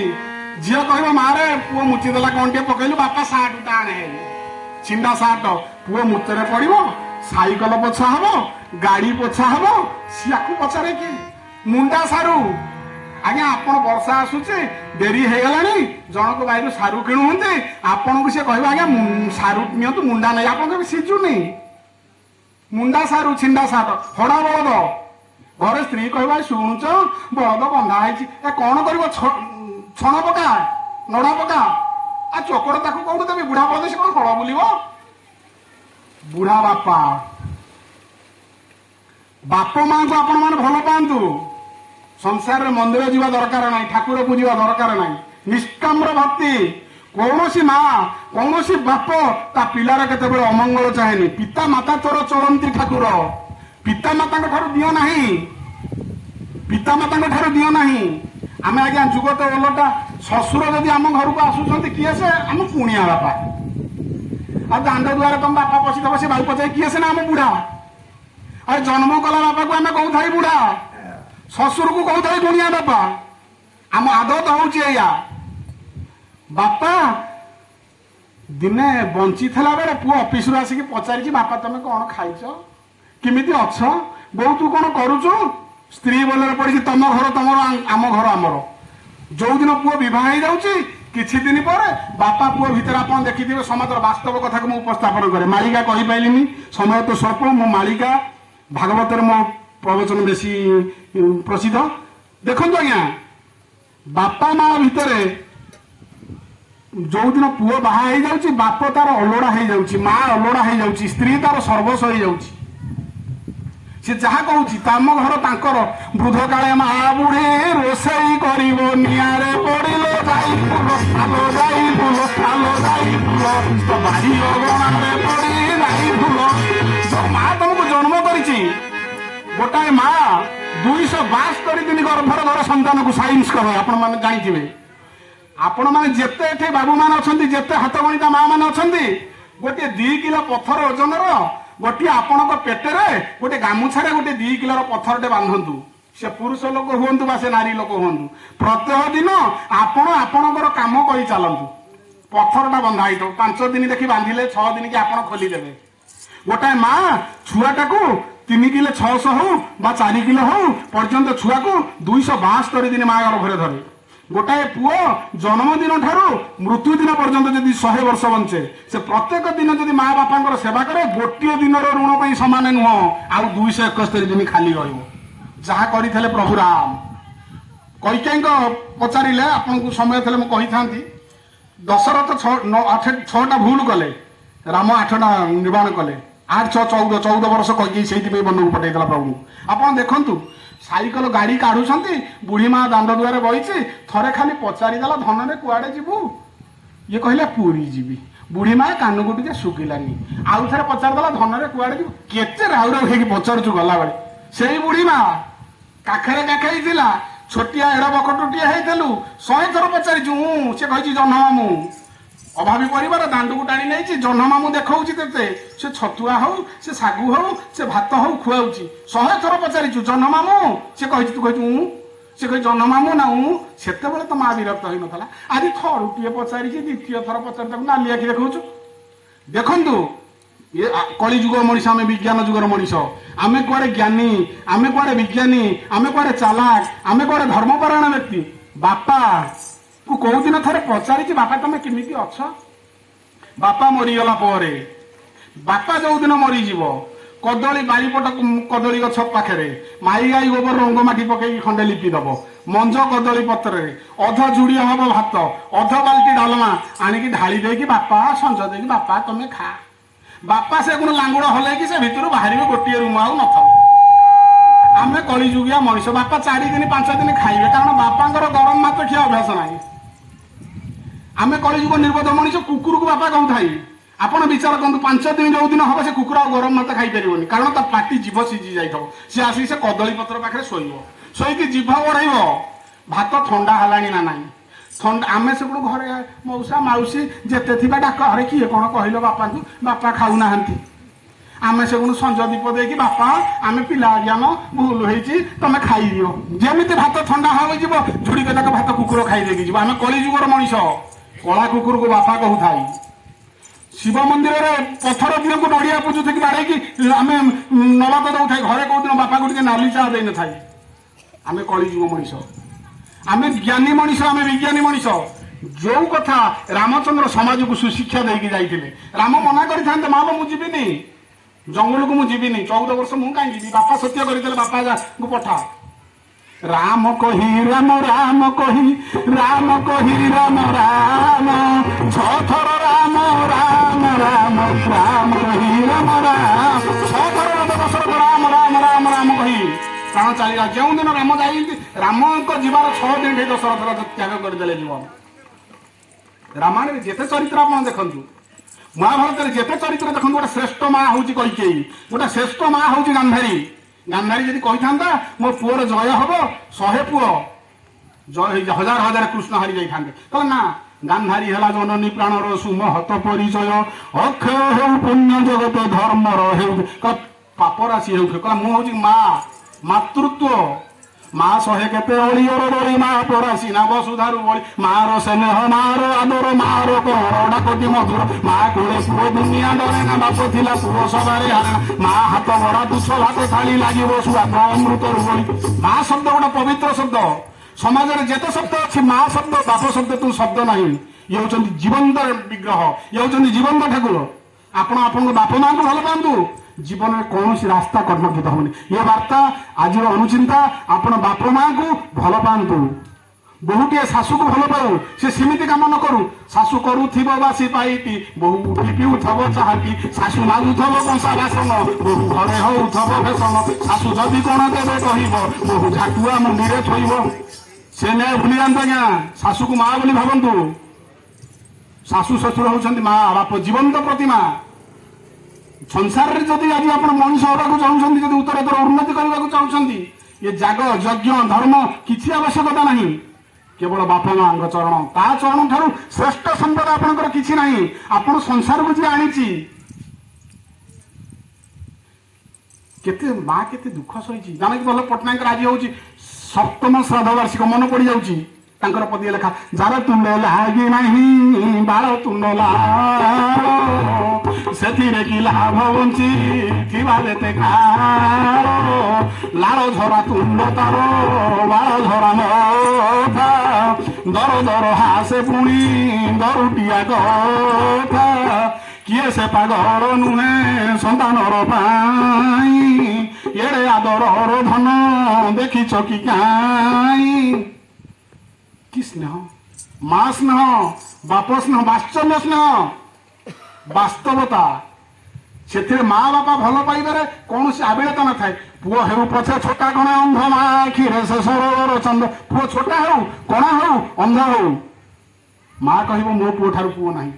ଝିଅ କହିବ ମାରେ ପୁଅ ମୁତି ଦେଲା କଣ ଟିକେ ପକେଇଲୁ, ବାପା ସାର୍ଟ ଟାଣେ। ଛିଣ୍ଡା ସାର୍ଟ, ପୁଅ ମୁତରେ ପଡିବ, ସାଇକେଲ ପୋଛା ହବ, ଗାଡି ପୋଛା ହବ, ସିଆକୁ ପଚାରେ କିଏ? ମୁଣ୍ଡା ସାରୁ। ଆଜ୍ଞା ଆପଣ ବର୍ଷା ଆସୁଛି, ଡେରି ହେଇଗଲାଣି, ଜଣକ ବାଇରୁ ସାରୁ କିଣୁଛନ୍ତି, ଆପଣଙ୍କୁ ସେ କହିବ ଆଜ୍ଞା ସାରୁ ନିଅନ୍ତୁ, ମୁଣ୍ଡା ନେଇ। ଆପଣ କେବେ ସିଝୁନି? ମୁଣ୍ଡା ସାରୁ, ଛିଣ୍ଡା ସାର୍ଟ, ହଡ଼ା ବଳଦ। ଘରେ ସ୍ତ୍ରୀ କହିବା ଶୁଣୁଛ ବଳଦ ବନ୍ଧା ହେଇଛି, ଏ କଣ କରିବ? ଛଣ ପକା, ନଡା ପକା, ଆଉ ଚୋକଡ଼ ତାକୁ କୋଉଠୁ ଦେବି? ବୁଢା ବଳଦ ସେ କଣ ହଳ ବୁଲିବ? ବୁଢା ବାପା। ବାପ ମାଙ୍କୁ ଆପଣ ମାନେ ଭଲ ପାଆନ୍ତୁ। ସଂସାରରେ ମନ୍ଦିର ଯିବା ଦରକାର ନାହିଁ, ଠାକୁର ପୂଜିବା ଦରକାର ନାହିଁ। ନିଷ୍କାମ୍ର ଭକ୍ତି। କୌଣସି ମା କୌଣସି ବାପ ତା ପିଲାର କେତେବେଳେ ଅମଙ୍ଗଳ ଚାହେଁନି। ପିତା ମାତା ତୋର ଚଳନ୍ତି ଠାକୁର। ପିତା ମାତାଙ୍କ ଠାରୁ ଦିଅ ନାହିଁ, ପିତା ମାତାଙ୍କ ଠାରୁ ଦିଅ ନାହିଁ। ଆମେ ଆଜ୍ଞା ଯୁଗ ତ ଓଲଟା। ଶ୍ୱଶୁର ଯଦି ଆମ ଘରକୁ ଆସୁଛନ୍ତି, କିଏ ସେ? ଆମ କୁଣିଆ ବାପା। ଆଉ ଦାଣ୍ଡ ଦୁଆରେ ତମ ବାପା ପଶିଥିବ, ସେ ଭାଇ ପଚାରେ କିଏ ସେ? ନା ଆମ ବୁଢା। ଆଉ ଜନ୍ମ କଲା ବାପାକୁ ଆମେ କହୁଥାଇ ବୁଢା, ଶ୍ୱଶୁରକୁ କହୁଥାଇ କୁଣିଆ ବାପା। ଆମ ଆଦତ ହଉଛି ଏଇଆ। ବାପା ଦିନେ ବଞ୍ଚିଥିଲା ବେଳେ ପୁଅ ଅଫିସରୁ ଆସିକି ପଚାରିଛି, ବାପା ତମେ କଣ ଖାଇଛ, କେମିତି ଅଛ, ବୋଉ ତୁ କଣ କରୁଛୁ? ସ୍ତ୍ରୀ ବୋଲରେ ପଡିଛି, ତମ ଘର ତମର, ଆମ ଘର ଆମର। ଯୋଉଦିନ ପୁଅ ବିବାହ ହେଇଯାଉଛି, କିଛି ଦିନ ପରେ ବାପା ପୁଅ ଭିତରେ ଆପଣ ଦେଖିଥିବେ ସମାଜର ବାସ୍ତବ କଥାକୁ ମୁଁ ଉପସ୍ଥାପନ କରେ। ମାଳିକା କହିପାରିଲିନି, ସମୟ ତ ସ୍ୱଳ୍ପ। ମୁଁ ମାଳିକା ଭାଗବତରେ ମୋ ପ୍ରବଚନ ବେଶୀ ପ୍ରସିଦ୍ଧ। ଦେଖନ୍ତୁ ଆଜ୍ଞା, ବାପା ମା ଭିତରେ ଯୋଉଦିନ ପୁଅ ବାହା ହେଇଯାଉଛି, ବାପ ତାର ଅଲୋଡା ହେଇଯାଉଛି, ମା ଅଲୋଡା ହେଇଯାଉଛି, ସ୍ତ୍ରୀ ତାର ସର୍ବସ୍ୱ ହେଇଯାଉଛି। ସେ ଯାହା କହୁଛି ତମ ଘର ତାଙ୍କର। ବୃଦ୍ଧ କାଳେ ମା ବୁଢୀ ରୋଷେଇ କରିବ, ନିଆଁରେ ପଡିଲେ ଯାଇ ଫୁଲ, ଆଲୋ ଯାଇ ଫୁଲ, ଆଲୋ ଯାଇ ଫୁଲ, ବାଡ଼ି ଅଗଣାରେ ପଡି ଯାଇ ଫୁଲ। ମା ତମକୁ ଜନ୍ମ କରିଛି। ଗୋଟାଏ ମା 272 ଦିନ ଗର୍ଭର ଘର ସନ୍ତାନକୁ ସାଇନ୍ସ କରେ, ଆପଣ ମାନେ ଜାଣିଥିବେ। आपण मैंने जिते एठे बाबू मान अच्छा जिते हाथ गणिता माँ मैंने अच्छा गोटे 2 किलो पत्थर ओजन गोटे आपण पेटे गोटे गामुछा गोटे 2 किलो पत्थर टे बांधतु से पुरुष लोक हूँ बा से नारी लोक हूँ प्रत्येक दिन आपणकर काम कर चलतु पत्थरटा बंधा ही 5 दिन देखी बांधिले 6 दिन की आप खोलीदेवे गोटाए माँ छुआटा को 3 किलो 600 हो 4 किलो हो पर्यंत छुआ को 272 दिन माँ घर धरे गोटाए पुओ जन्मदिन ठारू मृत्यु दिन पर्यंत जदि 100 वर्ष बंचे से प्रत्येक दिन जदि माँ बापा सेवा करे गोटे दिन ऋण सामान नुह आउ 271 दिन खाली रहा करते प्रभु राम कैकेयी पचारे आपको समय थे मुझे दशरथ 6टा भूल कले राम 8टा निर्माण कले 8 6 14 वर्ष कैकेयी से मन को पटेला प्रभु आप देखु साइकल गाड़ी काढ़ुंट बुढ़ी माँ दांड दुआरे बही थरे खाली पचारिदेला धन कुआडे जीवु ये कहले पुरी जीवी बुढ़ी माँ कान को टे शुखिलानी आउ थे पचारिदेला धन कुआडे जीवु केते राउ राउ होगी पचारुचु गला बेले से बुढ़ी माँ काखरे काखई छोटिया एड़ बकटुटिया होइलु 100 थर पचारिचु से कही जह्न मामू अभावी परिवार दांड को टाणी नहीं जह्न मामू देखा से छतुआ हो से सागु हो से भात हो खुआऊँ 100 थर पचारिचु जह्न मामू से कही तू कही से कही जह्न मामू ना से तो माँ विरक्त हो नाला आज थरुटे पचारि द्वितीय थर पचारि नाली आखि देखा देखु ये कलिजुग मनीष आम विज्ञान जुगर मनीष आम कुआडे ज्ञानी आम कुआडे विज्ञानी आम कुआडे चालाक आम कुआडे धर्मपरायण व्यक्ति बापा को कौ दिन थे पचारि बापा तुम केमी अछ बापा मरीगला परे बापा जो दिन मरीज कदली बारीपट कदली गछ पाखे माई गाई गोबर रंगमाटी पकई खंडे लिपिदब मंज कदली पत्र अध जुड़िया हम भात अध बाल्टी डालमा आणिकी ढाली देकी बापा संज देकी बापा तुम खा बापा से गुण लांगुड़ हल से भितर बाहर गोटे रूम आउ न आम कलिजुगिया मनीष बापा 4 दिन 5 दिन खाइबे कारण बापांकर गरम भात खिया अभ्यास ना आम कलिजुग निर्बोध मनीष कुकुर को बापा कहूथाई आपण विचार करते 5 दिन जो दिन हम से कुकुर आ गरम भात खाई पारिबनी कारण ता पाटी जीभ सीझी जाइथो से आसी से कदली पत्र पाखे शोइकी जीभ बढ़ाइब भात ठंडा हलानी ना नाई ठंडा आम सब घरे मौसा मौसी जेते थी डाक अरे किए कौन कहल बापा को बापा खाऊना आम से संज दीप देकी बापा आम पिला ज्ञान भूल होती तुम खाई जमी भात ठंडा हो झुड़ी जाक भात कुकुर खाई देकी जी आम कलिजुगर मनीष कला कुकुर को बापा कहूथाई शिव मंदिर में पथर दिन को नड़िया पूजु थी बाड़े आम नवाद दौ थाई घरे कौ दिन बापा को नाली चाह दे न थाई आम कलिजुग मनीष आम ज्ञानी मनीष आम विज्ञानी मनीष जो कथा रामचंद्र समाज को सुशिक्षा देकी जाइए राम मना करते माँ मुझे जंगल को मुझे 14 वर्ष मुझे कहीं जी बापा सत्य करते बापा को पठा राम कही राम राम कही राम कही राम राम 6 थर राम राम राम राम कही राम राम 6 थर दशरथ राम राम राम राम कही प्राण चलला जो दिन राम जाई राम को जीवार 6 दिन दशरथ त्याग करदे जीवन रामायण जेते चरित्र आप देखु महाभारत में जेते चरित्र देखो गोटे श्रेष्ठ माँ हूँ कैकेयी गोटे श्रेष्ठ माँ हूँ गांधारी गांधारी जदि कही था मो पुअर जय हम 100 पुओ जय 1000 कृष्ण हारी जाते कह ना गांधारी है जननी प्राणर सुमहत परिचय अक्षय हो पुण्य जगत धर्मर हो पाप राशि हो कह मुझे माँ मातृत्व माँ 100 केते अड़ियर बड़ी माँ परासी ना वसुधारू बड़ी मार स्नेह मार आदर मार कड़ा कटी मधुर माँ कोड़े पुओ दुनिया डरे ना बाप थिला पुओ सबारे हारे माँ हाथ बड़ा तुछ भात थाली लगे सुआद अमृत बड़ी माँ शब्द गोटे पवित्र शब्द समाज में जेते शब्द अच्छी माँ शब्द बाप शब्द तू शब्द ना ये हूँ जीवंत विग्रह ये हूँ जीवंत ठाकुर आपण बाप माँ को भल पातु जीवन में कौन रास्ता कर्मकृत होनी ये वार्ता आज अनुचिंता आपण बाप माँ को भल पातु बहुटे शाशु को भल पाऊ से सीमित काम न करू शाशु करूब बासी पाइटी बहु पिउथब चाहती शाशु मागुथब कंसा बासन बहु घरे होउथब भेषण शाशु जदि कौन देवे कह बहु झाटुआ मुंडी थोब से न्याय भूली जाता क्या शाशु को माँ बोली भावतु शाशु शशुर होती माँ बाप जीवंत प्रतिमा संसार में जदि आज आप मनीष होगा चाहते जब उत्तरोत्तर उन्नति करने को चाहते ये जाग यज्ञ धर्म किसी आवश्यकता नहीं केवल बापा माँ चरण ता चरण ठारू श्रेष्ठ संपद आपणकर किछि नाही। आपण संसार को जी आनीची केते माँ केते दुख सही जानकी बल्लभ पट्टनायक आज हूँ 7म श्राद्ध वार्षिक मन पड़ जाऊँगी तांकर पदिया लेखा जार तुंड लागी नहीं बाल तुंड से कि लाभ बंची देते लाल झरा तुंड तार बाल झरा मथा दर दर हासे पुणी दरुटिया कथा किए से पागर नुहे सन्तानर पाई एड़े आदरर धन देखी कि काई कि स्नेह माँ स्नेह बाप स्नेह वात्सल्य स्नेह वास्तवता से माँ बापा भल पाइबारे कौन से आबिलता न थाए पुओ हेउ पछे छोटा कणा अंध माँ आखिरे से सरवर चंद पुओ छोटा हेउ कणा हेउ अंधा हेउ माँ कहब मो पुओ ठारू पुओ नाही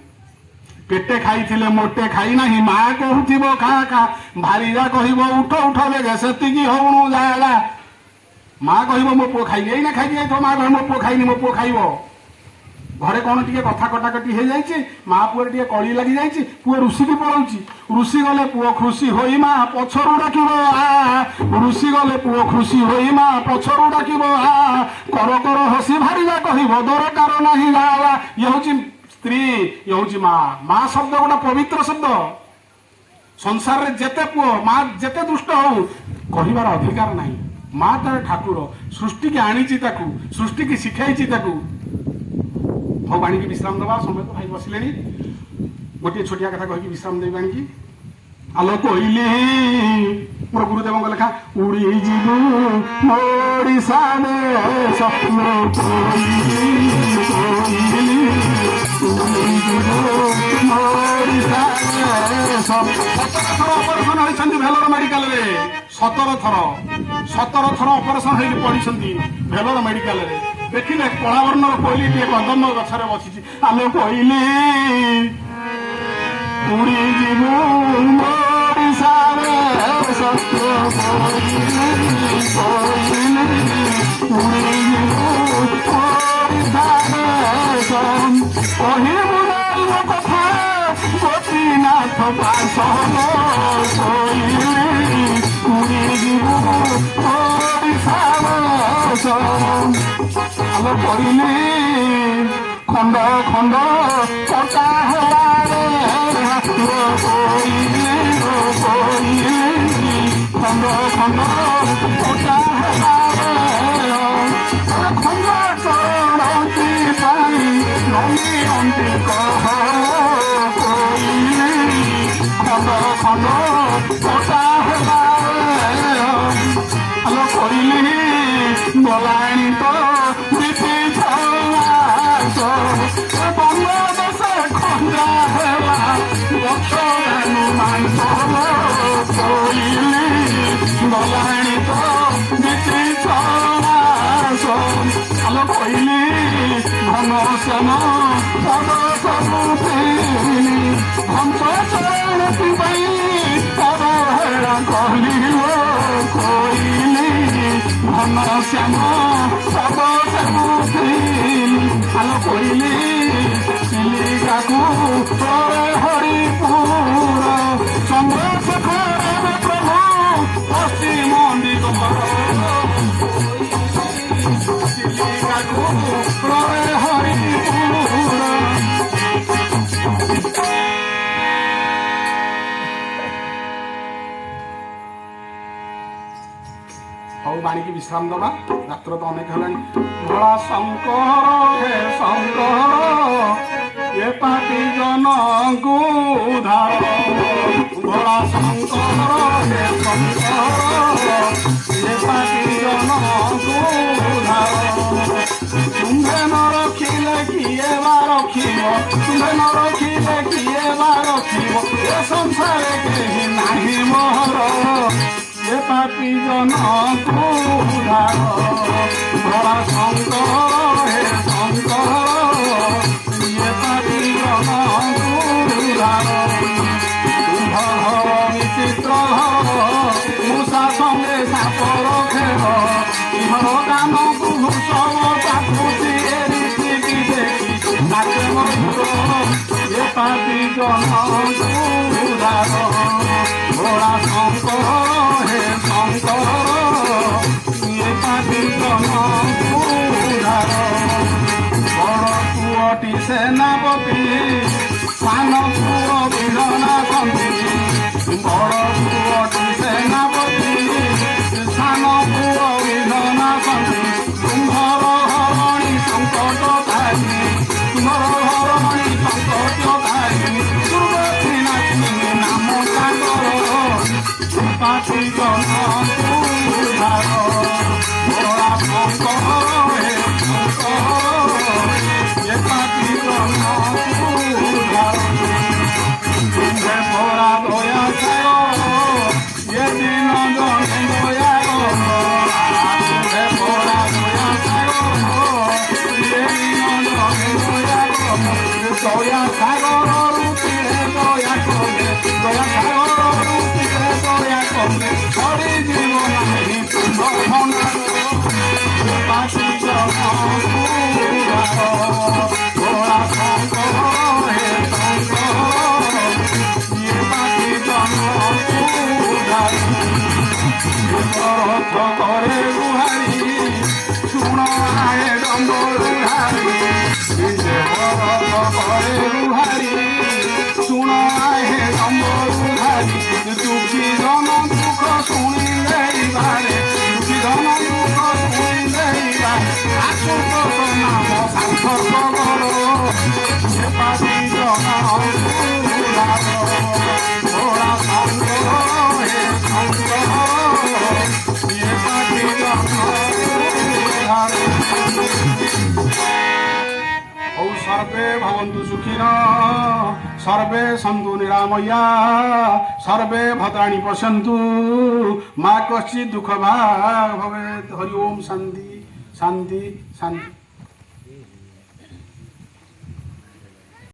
पेटे खाई थिले मोटे खाई नाही माँ कहूथिबो खा खा भारीजा कहब उठ उठ बेगे सेतिकी होउनु जागा माँ कहब मो पुओ खाइनी एइना खाई जाइथो माँ कह मो पुओ खाइनी मो पुओ खाइबो घरे कौन टिके कथा कटाकटी हो जाइए माँ पुओ टिके कली लगी जाइए पुओ ऋषि की पलाउची ऋषि गले पुओ खुशी होई माँ पछरू डाकिब आ ऋषि गले पुओ खुशी होई माँ पछरू डाकिब आ कर कर हसी भारीजा कहब दरकार नाही जावा ये हूँ स्त्री ये हूँ माँ माँ शब्द गोटे पवित्र शब्द संसार रे जेते पुओ माँ जेते दुष्ट हो कहिबार अधिकार नहीं माँ तार ठाकुर सृष्टि की आनीची ताकू सृष्टि की शिखाई ताकू हौ बाणी की विश्राम दबा समय तो भाई बसिले गोटे छोटिया कथा कही विश्राम देवी बाणी की आलो कहली मोर गुरुदेव लेखा उड़ी जीवु ओडिशा ऑपरेशन होती भेलोर मेडिकल 17 थर ऑपरेशन होती पड़ी भेलोर मेडिकल देखिले कलावर्णर कोईली टे कदम गछरे बसी आलो कहली उड़ी जीवु ओडिशा कथा गोपीनाथ पासन उड़ी जीवु ओडिशा आलो कहली खंड खंड कटा खंड खंड कटा खंड चरणती नमी अंति कह खंड खंड कटा आलो कहली गलाणी तो बीती बंगलादेश खंडा हेला बक्षाणु मांस कहली गलाणी तो बीती आलो कहली घन श्याम पद सबुनी हंस चरणती पद हेरा कहली कहली घन श्याम पद सबुनी आलो कहली चिलिका हरिपुर चंद्रशेखर प्रभु पश्चिम चिलिका हरिपुर हौ बाणी की विश्राम दबा रात्र तो अनेक है भोला शंकर हे शंकर ये पापी जन को उधार भोला शंकर हे शंकर ये पापी जन को उधार तुम्हें न रखिले किए बा रखिब तुम्हें न रखिले किए बा रखिब ए संसार केही नाही मोहर ये पापी जन को उधार भोला शंकर हे शंकर ये पापी जन को उधार विचित्र मूषा संगे सापर खेल सिंहर कान को सब पाखुची জন উদার ভোলা শঙ্কর হে শঙ্কর এ পাপি জন উদার বড় পুয়টি সেনাপতি সান পুয় বীরনা সন্ধি বড় পুয়টি সেনাপতি সান পুয় বীরনা সন্ধি তুমর হরণী সংকট ধারি তুমর হরণী সংকট ধারি দুর্গতি নাচি নাম সাগর পাপি জন উদ্ধার ভোলা শঙ্কর হে শঙ্কর এ পাপি জন উদ্ধার তুমে ভোলা দয়া সাগর এ দিন জনে দয়া কর তুমে ভোলা দয়া সাগর এ দিন জনে দয়া কর দয়া সাগর রূপে দয়া করলে দয়া সাগর রূপে দয়া করলে হরি জীবন পাখি জন ভোলা শঙ্কর হে শঙ্কর ইয়ে পাখি জন রথ করে গুহারি শুণ আয়ে ডম্বরুহারি রথ করে গুহারি শুণ আয়ে ডম্বরুহারি দুঃখী জন দুঃখ শুনিলে বারে দুঃখী জন দুঃখ শুনিলে বারে আসুক নাম সার্থক কর সে পাপি জন উদ্ধার ভোলা শঙ্কর হে শঙ্কর এ পাপি জন উদ্ধার ঔ সর্বে ভবন্তু সুখিনঃ সর্বে সন্তু নিরাময়া সর্বে ভদ্রাণি পশ্যন্তু মা কশ্চিৎ দুঃখ ভাগ ভবেৎ হরি ওম শান্তি শান্তি শান্তি।